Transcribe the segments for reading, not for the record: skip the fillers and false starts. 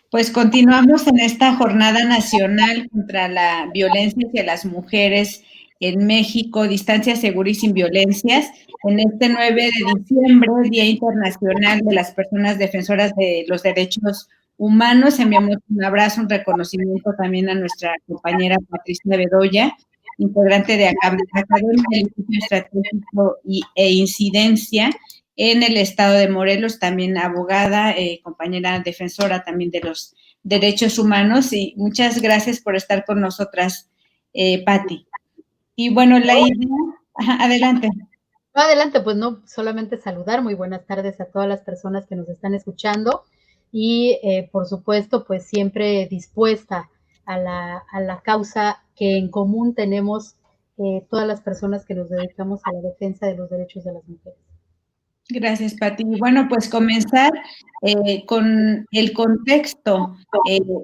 Pues continuamos en esta jornada nacional contra la violencia hacia las mujeres en México, Distancia Segura y Sin Violencias, en este 9 de diciembre, Día Internacional de las Personas Defensoras de los Derechos Humanos. Enviamos un abrazo, un reconocimiento también a nuestra compañera Patricia Bedoya, integrante de Academia del Instituto Estratégico e Incidencia en el estado de Morelos, también abogada, compañera defensora también de los derechos humanos, y muchas gracias por estar con nosotras, Patti. Y bueno, la idea, adelante. Adelante, pues no, solamente saludar, muy buenas tardes a todas las personas que nos están escuchando y por supuesto, pues siempre dispuesta a la causa que en común tenemos todas las personas que nos dedicamos a la defensa de los derechos de las mujeres. Gracias, Pati. Bueno, pues comenzar con el contexto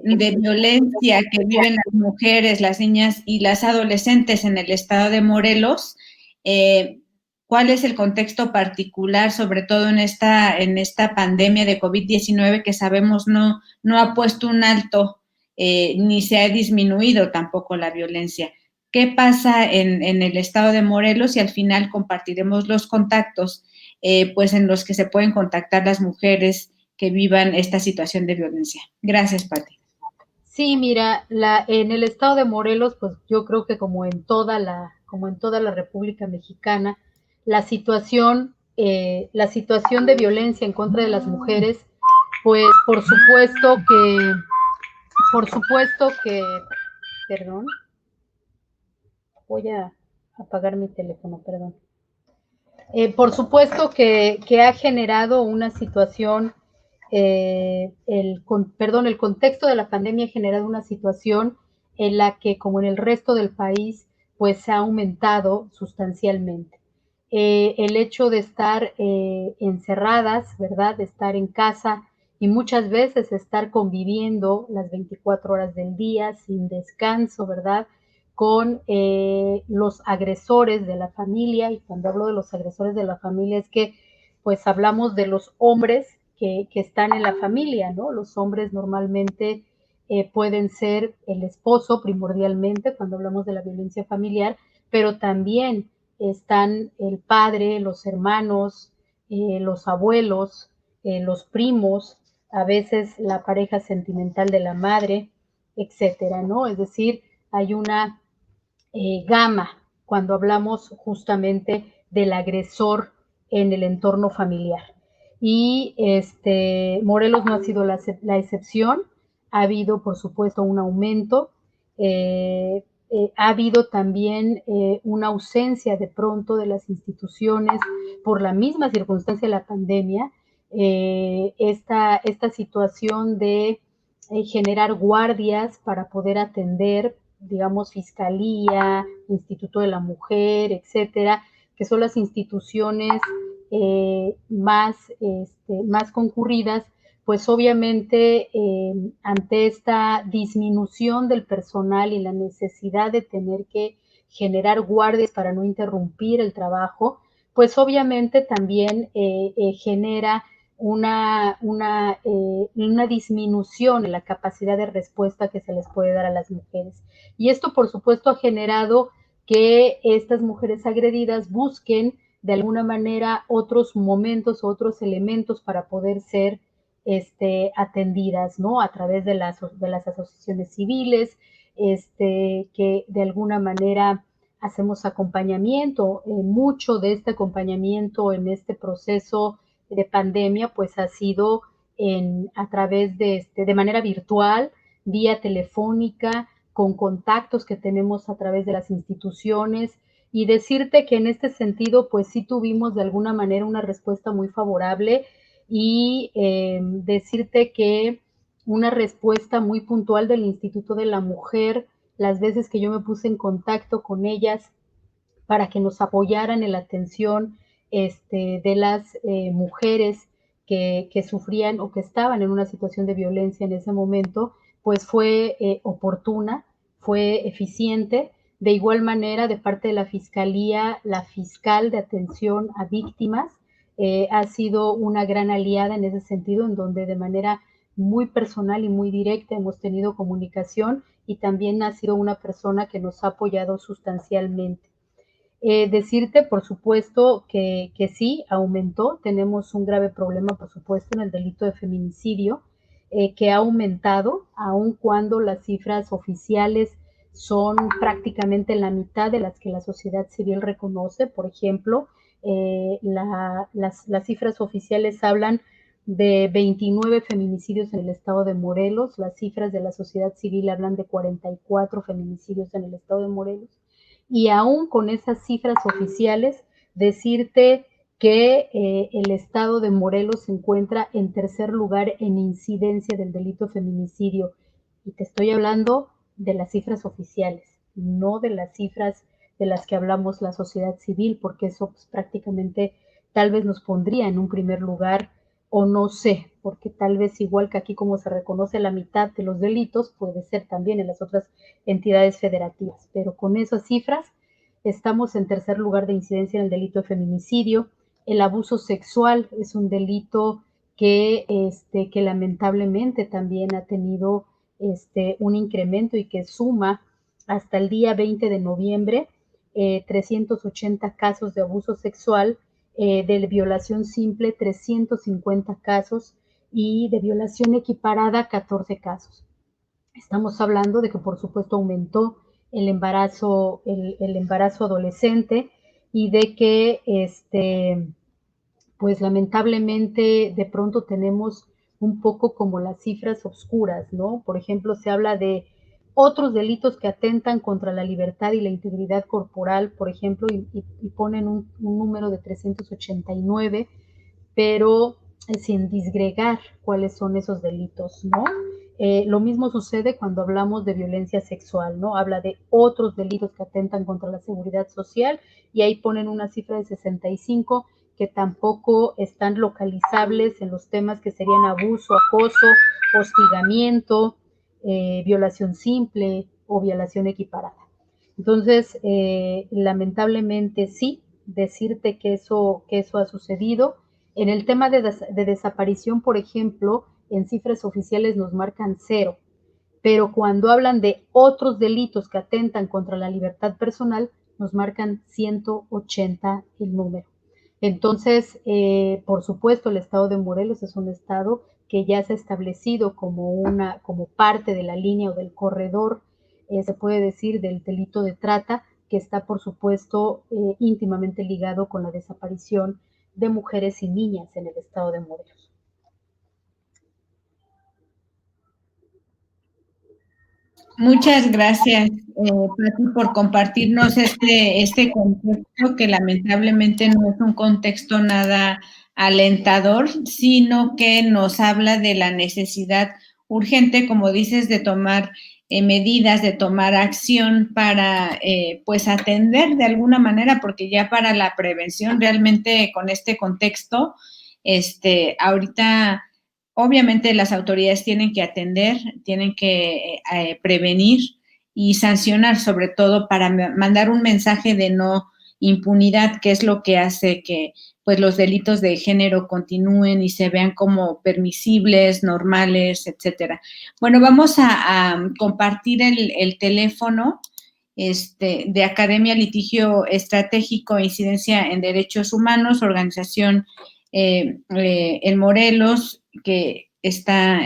de violencia que viven las mujeres, las niñas y las adolescentes en el estado de Morelos. ¿Cuál es el contexto particular, sobre todo en esta pandemia de COVID-19 que sabemos no ha puesto un alto ni se ha disminuido tampoco la violencia? ¿Qué pasa en el estado de Morelos? Y al final compartiremos los contactos pues en los que se pueden contactar las mujeres que vivan esta situación de violencia. Gracias, Pati. Sí, mira, en el estado de Morelos, pues yo creo que como en toda la República Mexicana, la situación de violencia en contra de las mujeres, pues por supuesto que, perdón, voy a apagar mi teléfono, perdón. Por supuesto que ha generado una situación, el contexto de la pandemia ha generado una situación en la que, como en el resto del país, pues se ha aumentado sustancialmente. El hecho de estar encerradas, ¿verdad? De estar en casa y muchas veces estar conviviendo las 24 horas del día sin descanso, ¿verdad? Con los agresores de la familia, y cuando hablo de los agresores de la familia es que pues hablamos de los hombres que están en la familia, ¿no? Los hombres normalmente pueden ser el esposo primordialmente cuando hablamos de la violencia familiar, pero también están el padre, los hermanos, los abuelos, los primos, a veces la pareja sentimental de la madre, etcétera, ¿no? Es decir, hay una gama cuando hablamos justamente del agresor en el entorno familiar. Y Morelos no ha sido la excepción, ha habido por supuesto un aumento, ha habido también una ausencia de pronto de las instituciones por la misma circunstancia de la pandemia, esta situación de generar guardias para poder atender, digamos, Fiscalía, Instituto de la Mujer, etcétera, que son las instituciones más concurridas, pues obviamente ante esta disminución del personal y la necesidad de tener que generar guardias para no interrumpir el trabajo, pues obviamente también genera una disminución en la capacidad de respuesta que se les puede dar a las mujeres. Y esto, por supuesto, ha generado que estas mujeres agredidas busquen de alguna manera otros momentos, otros elementos para poder ser atendidas, ¿no? A través de las asociaciones civiles, que de alguna manera hacemos acompañamiento. Mucho de este acompañamiento en este proceso de pandemia, pues ha sido a través de manera virtual, vía telefónica, con contactos que tenemos a través de las instituciones, y decirte que en este sentido, pues sí tuvimos de alguna manera una respuesta muy favorable, y decirte que una respuesta muy puntual del Instituto de la Mujer, las veces que yo me puse en contacto con ellas para que nos apoyaran en la atención de las mujeres que sufrían o que estaban en una situación de violencia en ese momento, pues fue oportuna, fue eficiente. De igual manera, de parte de la Fiscalía, la fiscal de atención a víctimas ha sido una gran aliada en ese sentido, en donde de manera muy personal y muy directa, hemos tenido comunicación y también ha sido una persona que nos ha apoyado sustancialmente. Decirte, por supuesto, que sí, aumentó. Tenemos un grave problema, por supuesto, en el delito de feminicidio, que ha aumentado, aun cuando las cifras oficiales son prácticamente la mitad de las que la sociedad civil reconoce. Por ejemplo, las cifras oficiales hablan de 29 feminicidios en el estado de Morelos, las cifras de la sociedad civil hablan de 44 feminicidios en el estado de Morelos. Y aún con esas cifras oficiales, decirte que el estado de Morelos se encuentra en tercer lugar en incidencia del delito de feminicidio. Y te estoy hablando de las cifras oficiales, no de las cifras de las que hablamos la sociedad civil, porque eso pues, prácticamente tal vez nos pondría en un primer lugar, o no sé, porque tal vez igual que aquí como se reconoce la mitad de los delitos, puede ser también en las otras entidades federativas, pero con esas cifras estamos en tercer lugar de incidencia en el delito de feminicidio. El abuso sexual es un delito que lamentablemente también ha tenido un incremento y que suma hasta el día 20 de noviembre 380 casos de abuso sexual, de violación simple 350 casos y de violación equiparada 14 casos. Estamos hablando de que por supuesto aumentó el embarazo adolescente y de que pues lamentablemente de pronto tenemos un poco como las cifras oscuras, ¿no? Por ejemplo, se habla de otros delitos que atentan contra la libertad y la integridad corporal, por ejemplo, y ponen un número de 389, pero sin disgregar cuáles son esos delitos, ¿no? Lo mismo sucede cuando hablamos de violencia sexual, ¿no? Habla de otros delitos que atentan contra la seguridad social y ahí ponen una cifra de 65 que tampoco están localizables en los temas que serían abuso, acoso, hostigamiento, violación simple o violación equiparada. Entonces, lamentablemente sí, decirte que eso ha sucedido. En el tema de desaparición, por ejemplo, en cifras oficiales nos marcan 0, pero cuando hablan de otros delitos que atentan contra la libertad personal, nos marcan 180 el número. Entonces, por supuesto, el estado de Morelos es un estado que ya se ha establecido como parte de la línea o del corredor, se puede decir, del delito de trata, que está, por supuesto, íntimamente ligado con la desaparición de mujeres y niñas en el estado de Morelos. Muchas gracias, Pati, por compartirnos este contexto que lamentablemente no es un contexto nada alentador, sino que nos habla de la necesidad urgente, como dices, de tomar medidas, de tomar acción para, pues, atender de alguna manera, porque ya para la prevención realmente con este contexto, ahorita obviamente las autoridades tienen que atender, tienen que prevenir y sancionar, sobre todo para mandar un mensaje de no impunidad, que es lo que hace que pues los delitos de género continúen y se vean como permisibles, normales, etcétera. Bueno, vamos a compartir el teléfono de Academia Litigio Estratégico e Incidencia en Derechos Humanos, organización en Morelos, que está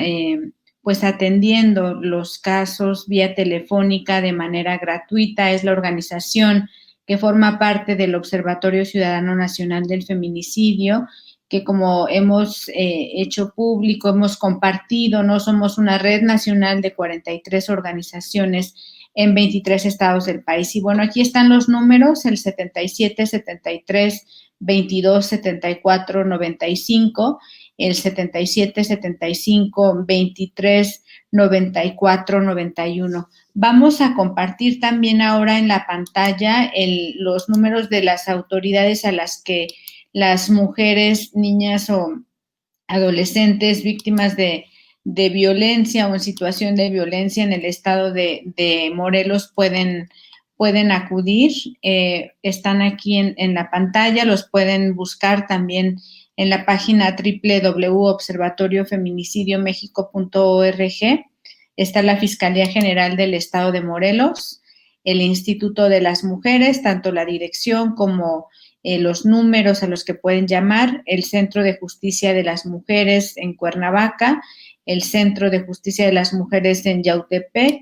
pues atendiendo los casos vía telefónica de manera gratuita. Es la organización que forma parte del Observatorio Ciudadano Nacional del Feminicidio, que como hemos hecho público, hemos compartido, ¿no? Somos una red nacional de 43 organizaciones en 23 estados del país. Y bueno, aquí están los números, el 77, 73, 22, 74, 95, el 77, 75, 23, 94, 91. Vamos a compartir también ahora en la pantalla los números de las autoridades a las que las mujeres, niñas o adolescentes víctimas de violencia o en situación de violencia en el estado de Morelos pueden acudir. Están aquí en la pantalla, los pueden buscar también en la página www.observatoriofeminicidio.mexico.org. Está la Fiscalía General del Estado de Morelos, el Instituto de las Mujeres, tanto la dirección como los números a los que pueden llamar, el Centro de Justicia de las Mujeres en Cuernavaca, el Centro de Justicia de las Mujeres en Yautepec.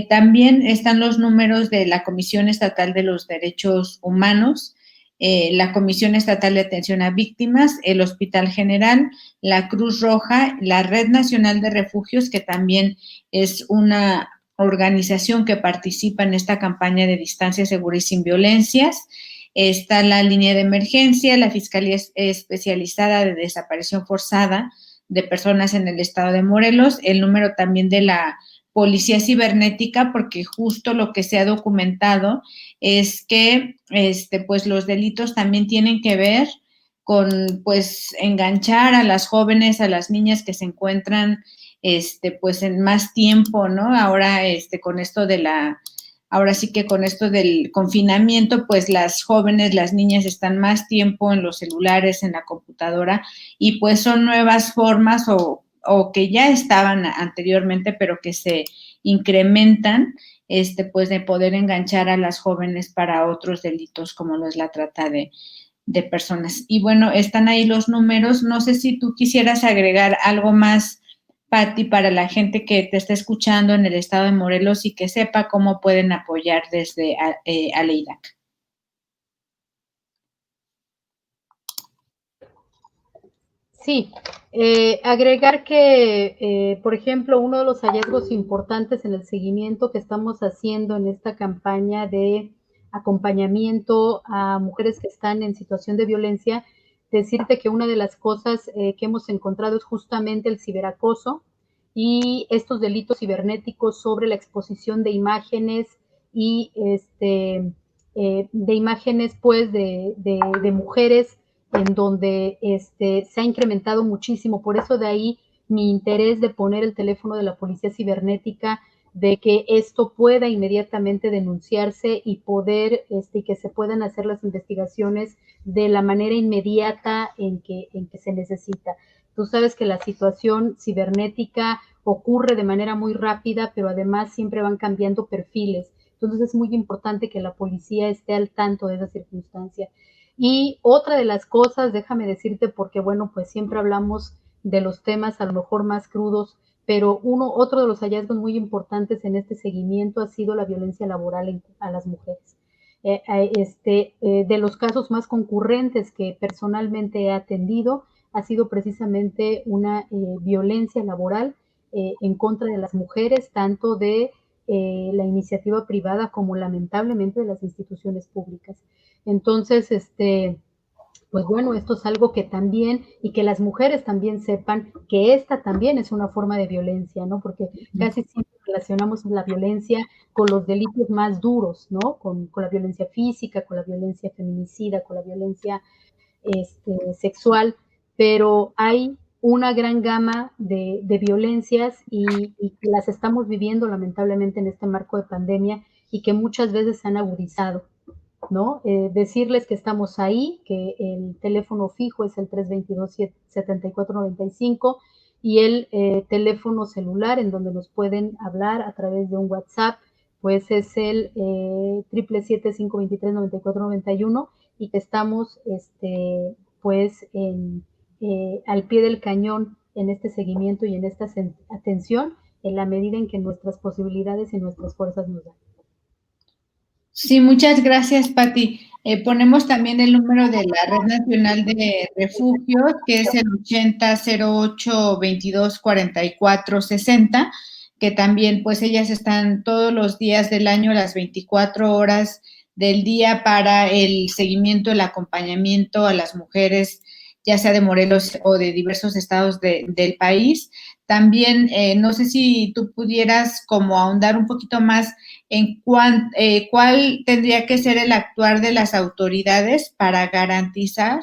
También están los números de la Comisión Estatal de los Derechos Humanos, la Comisión Estatal de Atención a Víctimas, el Hospital General, la Cruz Roja, la Red Nacional de Refugios, que también es una organización que participa en esta campaña de distancia segura y sin violencias. Está la línea de emergencia, la Fiscalía Especializada de Desaparición Forzada de Personas en el Estado de Morelos, el número también de la Policía Cibernética, porque justo lo que se ha documentado es que pues los delitos también tienen que ver con pues enganchar a las jóvenes, a las niñas que se encuentran pues en más tiempo, ¿no? Ahora con esto de ahora sí que con esto del confinamiento, pues las jóvenes, las niñas están más tiempo en los celulares, en la computadora, y pues son nuevas formas o que ya estaban anteriormente, pero que se incrementan, pues de poder enganchar a las jóvenes para otros delitos como lo es la trata de personas. Y bueno, están ahí los números. No sé si tú quisieras agregar algo más, Patti, para la gente que te está escuchando en el estado de Morelos y que sepa cómo pueden apoyar desde Aleidac. Sí, agregar que, por ejemplo, uno de los hallazgos importantes en el seguimiento que estamos haciendo en esta campaña de acompañamiento a mujeres que están en situación de violencia, decirte que una de las cosas que hemos encontrado es justamente el ciberacoso y estos delitos cibernéticos sobre la exposición de imágenes y de imágenes pues de mujeres en donde se ha incrementado muchísimo. Por eso de ahí mi interés de poner el teléfono de la policía cibernética, de que esto pueda inmediatamente denunciarse y poder, que se puedan hacer las investigaciones de la manera inmediata en que se necesita. Tú sabes que la situación cibernética ocurre de manera muy rápida, pero además siempre van cambiando perfiles. Entonces es muy importante que la policía esté al tanto de esa circunstancia. Y otra de las cosas, déjame decirte, porque bueno, pues siempre hablamos de los temas a lo mejor más crudos, pero otro de los hallazgos muy importantes en este seguimiento ha sido la violencia laboral a las mujeres. De los casos más concurrentes que personalmente he atendido ha sido precisamente una violencia laboral en contra de las mujeres, tanto de la iniciativa privada como lamentablemente de las instituciones públicas. Entonces, pues bueno, esto es algo que también, y que las mujeres también sepan que esta también es una forma de violencia, ¿no? Porque casi siempre relacionamos la violencia con los delitos más duros, ¿no? Con la violencia física, con la violencia feminicida, con la violencia sexual, pero hay una gran gama de violencias y que las estamos viviendo lamentablemente en este marco de pandemia y que muchas veces se han agudizado, ¿no? Decirles que estamos ahí, que el teléfono fijo es el 322-7495 y el teléfono celular en donde nos pueden hablar a través de un WhatsApp, pues es el 777-523-9491 y que estamos pues al pie del cañón en este seguimiento y en esta atención en la medida en que nuestras posibilidades y nuestras fuerzas nos dan. Sí, muchas gracias, Patti. Ponemos también el número de la Red Nacional de Refugios, que es el 8008-224460, que también, pues, ellas están todos los días del año, las 24 horas del día para el seguimiento, el acompañamiento a las mujeres, ya sea de Morelos o de diversos estados del país. También, no sé si tú pudieras como ahondar un poquito más en cuál tendría que ser el actuar de las autoridades para garantizar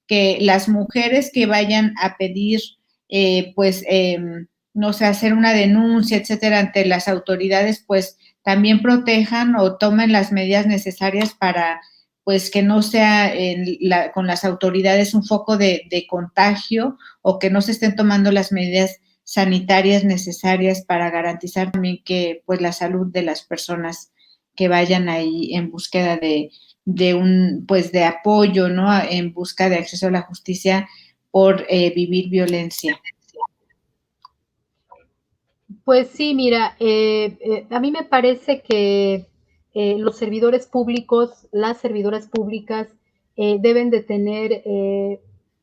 que las mujeres que vayan a pedir, no sé, hacer una denuncia, etcétera, ante las autoridades, pues también protejan o tomen las medidas necesarias pues que no sea con las autoridades un foco de contagio, o que no se estén tomando las medidas sanitarias necesarias para garantizar también que pues la salud de las personas que vayan ahí en búsqueda de un pues de apoyo, ¿no? En busca de acceso a la justicia por vivir violencia. Pues sí, mira, a mí me parece que los servidores públicos, las servidoras públicas, deben de tener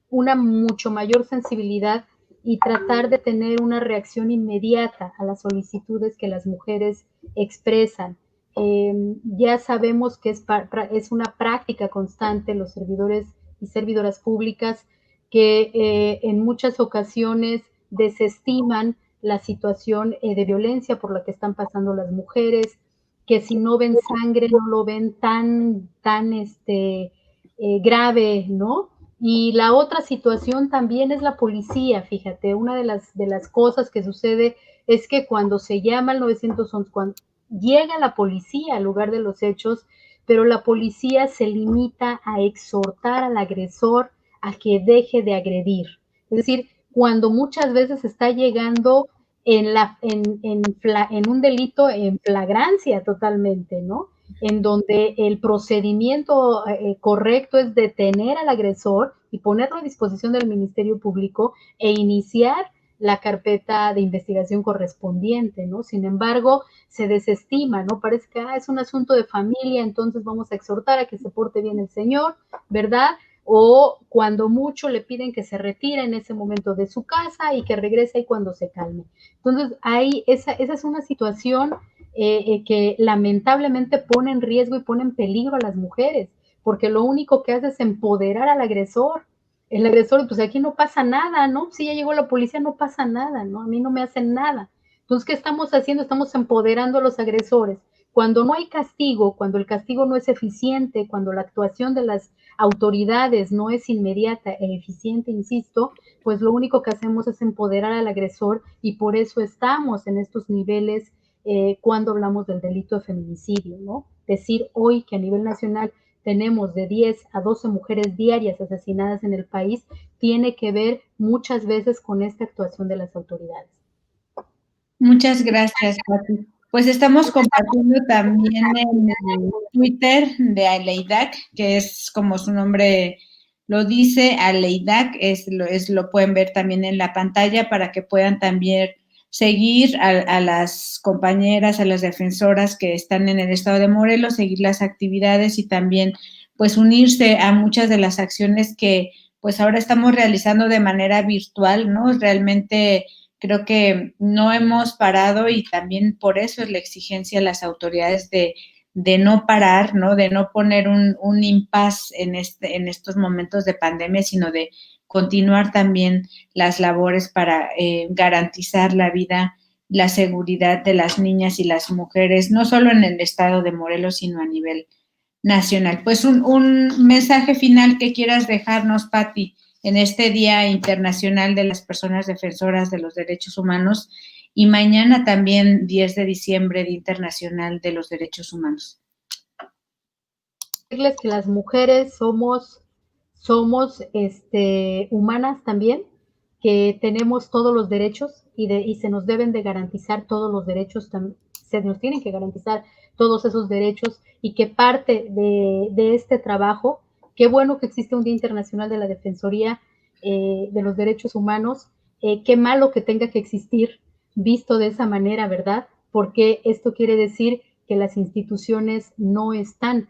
una mucho mayor sensibilidad y tratar de tener una reacción inmediata a las solicitudes que las mujeres expresan. Ya sabemos que es una práctica constante los servidores y servidoras públicas que en muchas ocasiones desestiman la situación de violencia por la que están pasando las mujeres, que si no ven sangre no lo ven tan grave, ¿no? Y la otra situación también es la policía, fíjate, una de las cosas que sucede es que cuando se llama al 911, cuando llega la policía al lugar de los hechos, pero la policía se limita a exhortar al agresor a que deje de agredir. Es decir, cuando muchas veces está llegando en un delito en flagrancia totalmente, ¿no? En donde el procedimiento correcto es detener al agresor y ponerlo a disposición del Ministerio Público e iniciar la carpeta de investigación correspondiente, ¿no? Sin embargo, se desestima, ¿no? Parece que es un asunto de familia, entonces vamos a exhortar a que se porte bien el señor, ¿verdad? O cuando mucho le piden que se retire en ese momento de su casa y que regrese ahí cuando se calme. Entonces, ahí esa es una situación que lamentablemente pone en riesgo y pone en peligro a las mujeres, porque lo único que hace es empoderar al agresor. El agresor, pues aquí no pasa nada, ¿no? Si ya llegó la policía, no pasa nada, ¿no? A mí no me hacen nada. Entonces, ¿qué estamos haciendo? Estamos empoderando a los agresores. Cuando no hay castigo, cuando el castigo no es eficiente, cuando la actuación de las autoridades no es inmediata e eficiente, insisto, pues lo único que hacemos es empoderar al agresor y por eso estamos en estos niveles cuando hablamos del delito de feminicidio, ¿no? Decir hoy que a nivel nacional tenemos de 10 a 12 mujeres diarias asesinadas en el país tiene que ver muchas veces con esta actuación de las autoridades. Muchas gracias, Pati. Pues estamos compartiendo también en el Twitter de Aleidac, que es como su nombre lo dice, Aleidac, lo pueden ver también en la pantalla para que puedan también seguir a las compañeras, a las defensoras que están en el estado de Morelos, seguir las actividades y también pues unirse a muchas de las acciones que pues ahora estamos realizando de manera virtual, ¿no? Realmente creo que no hemos parado y también por eso es la exigencia a las autoridades de no parar, ¿no? De no poner un impas en estos momentos de pandemia, sino de continuar también las labores para garantizar la vida, la seguridad de las niñas y las mujeres, no solo en el estado de Morelos, sino a nivel nacional. Pues un mensaje final que quieras dejarnos, Pati, en este Día Internacional de las Personas Defensoras de los Derechos Humanos y mañana también 10 de diciembre, Día Internacional de los Derechos Humanos. Decirles que las mujeres somos humanas también, que tenemos todos los derechos y se nos deben de garantizar todos los derechos, se nos tienen que garantizar todos esos derechos y que parte de este trabajo, qué bueno que existe un Día Internacional de la Defensoría de los Derechos Humanos, qué malo que tenga que existir visto de esa manera, ¿verdad? Porque esto quiere decir que las instituciones no están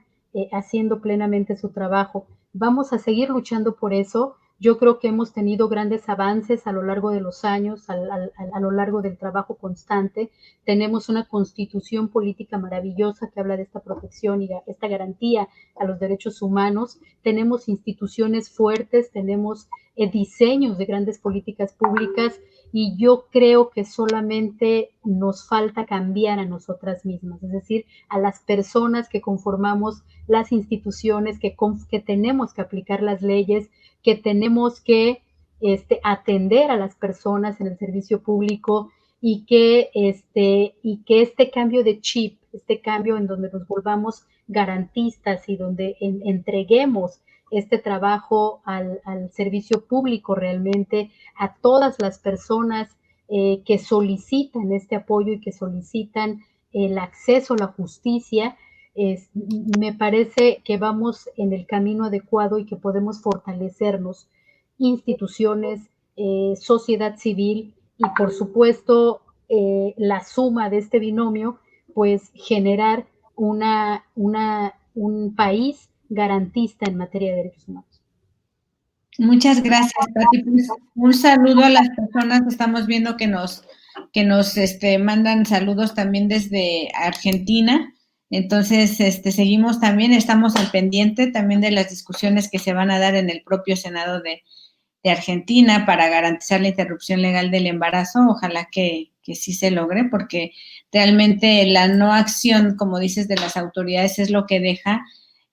haciendo plenamente su trabajo. Vamos a seguir luchando por eso. Yo creo que hemos tenido grandes avances a lo largo de los años, a lo largo del trabajo constante. Tenemos una constitución política maravillosa que habla de esta protección y esta garantía a los derechos humanos. Tenemos instituciones fuertes, tenemos diseños de grandes políticas públicas y yo creo que solamente nos falta cambiar a nosotras mismas, es decir, a las personas que conformamos las instituciones, que tenemos que aplicar las leyes, que tenemos que atender a las personas en el servicio público y que este cambio de chip, este cambio en donde nos volvamos garantistas y donde entreguemos este trabajo al servicio público realmente a todas las personas que solicitan este apoyo y que solicitan el acceso a la justicia. Me parece que vamos en el camino adecuado y que podemos fortalecernos, instituciones, sociedad civil y por supuesto la suma de este binomio, pues generar un país garantista en materia de derechos humanos. Muchas gracias, Pati. Pues, un saludo a las personas que estamos viendo que nos mandan saludos también desde Argentina. Entonces, seguimos también, estamos al pendiente también de las discusiones que se van a dar en el propio Senado de Argentina para garantizar la interrupción legal del embarazo. Ojalá que sí se logre, porque realmente la no acción, como dices, de las autoridades es lo que deja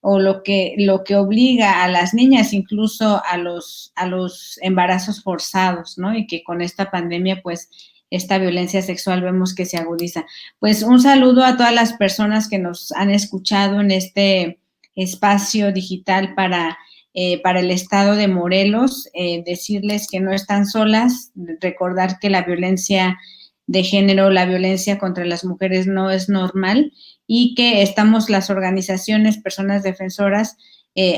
o lo que obliga a las niñas incluso a los embarazos forzados, ¿no? Y que con esta pandemia, pues, esta violencia sexual vemos que se agudiza. Pues un saludo a todas las personas que nos han escuchado en este espacio digital para el estado de Morelos, decirles que no están solas, recordar que la violencia de género, la violencia contra las mujeres no es normal y que estamos las organizaciones, personas defensoras,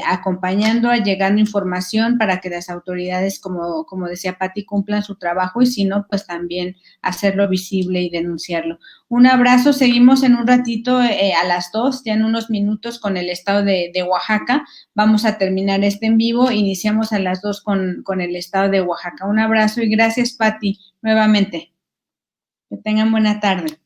acompañando, llegando información para que las autoridades, como decía Pati, cumplan su trabajo y si no, pues también hacerlo visible y denunciarlo. Un abrazo, seguimos en un ratito a las 2, ya en unos minutos con el estado de Oaxaca. Vamos a terminar este en vivo, iniciamos a las 2 con el estado de Oaxaca. Un abrazo y gracias, Pati, nuevamente. Que tengan buena tarde.